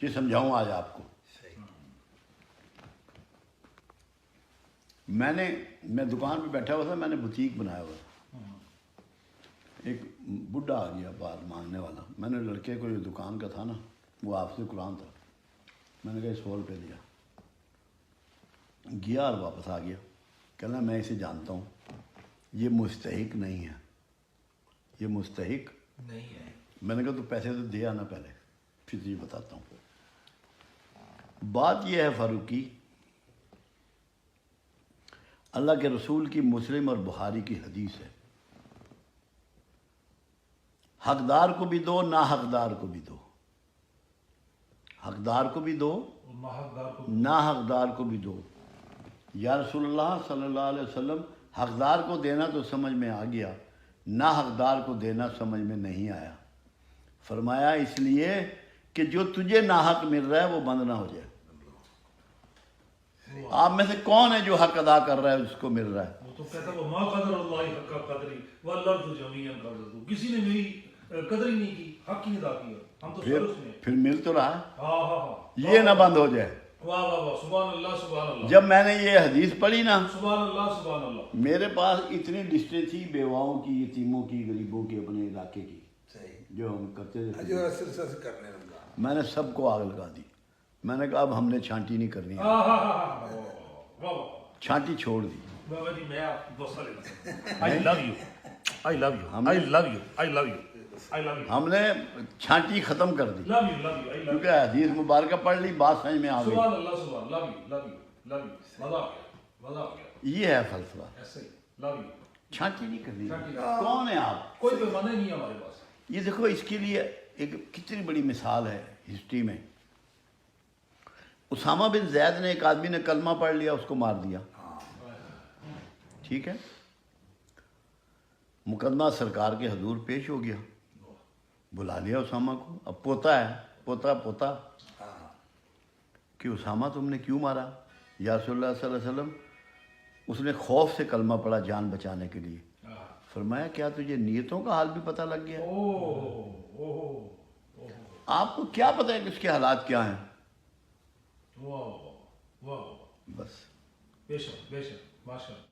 یہ سمجھاؤں آج آپ کو. میں دکان پہ بیٹھا ہوا تھا, میں نے بوتیک بنایا ہوا تھا. ایک بڈھا آ گیا باہر مانگنے والا. میں نے لڑکے کو جو دکان کا تھا نا, وہ حافظ قرآن تھا, میں نے کہا 100 روپے دیا. گیا اور واپس آ گیا. کہنا میں اسے جانتا ہوں, یہ مستحق نہیں ہے, یہ مستحق نہیں ہے. میں نے کہا تو پیسے تو دے آنا پہلے, پھر تجھے بتاتا ہوں. بات یہ ہے فاروقی, اللہ کے رسول کی مسلم اور بخاری کی حدیث ہے, حقدار کو بھی دو, نا حقدار کو بھی دو. حقدار کو بھی دو, نا حقدار کو بھی دو. یا رسول اللہ صلی اللہ علیہ وسلم, حقدار کو دینا تو سمجھ میں آ گیا, نا حقدار کو دینا سمجھ میں نہیں آیا. فرمایا اس لیے کہ جو تجھے ناحق مل رہا ہے وہ بند نہ ہو جائے. آپ میں سے کون ہے جو حق ادا کر رہا ہے اس کو مل رہا ہے؟ وہ تو کہتا ہے ما قدر اللہ حق قدری والارض جميعا قبضته. کسی نے میری قدر ہی نہیں کی, حق ہی نہیں ادا کیا. ہم تو سر اس میں پھر مل تو رہا ہے. ہاں ہاں ہاں, یہ نہ بند ہو جائے. واہ واہ واہ, سبحان اللہ سبحان اللہ. جب میں نے یہ حدیث پڑھی نا, سبحان اللہ سبحان اللہ, میرے پاس اتنی لسٹیں تھی بیواؤں کی, یتیموں کی, غریبوں کی, اپنے علاقے کی, جو ہم کرتے تھے. میں نے سب کو آگ لگا دی. میں نے کہا اب ہم نے چھانٹی نہیں کرنی ہے, چھانٹی چھوڑ دی. ہم نے چھانٹی ختم کر دی, کیونکہ حدیث مبارکہ پڑھ لی, بات سمجھ میں آ گئی. یہ ہے فلسفہ, چھانٹی نہیں کرنی. کون ہے آپ؟ کوئی پیمانے نہیں ہمارے پاس. یہ دیکھو اس کے لیے ایک کتنی بڑی مثال ہے ہسٹری میں. اسامہ بن زید نے, ایک آدمی نے کلمہ پڑھ لیا, اس کو مار دیا. ٹھیک ہے, مقدمہ سرکار کے حضور پیش ہو گیا, بلا لیا اسامہ کو. اب پوتا ہے, پوتا کہ اسامہ تم نے کیوں مارا؟ یا رسول اللہ صلی اللہ علیہ وسلم, اس نے خوف سے کلمہ پڑھا جان بچانے کے لیے. فرمایا کیا تجھے نیتوں کا حال بھی پتہ لگ گیا؟ آپ کو کیا پتہ ہے کہ اس کے حالات کیا ہیں؟ بس بے شک بے شک, ماشاء اللہ.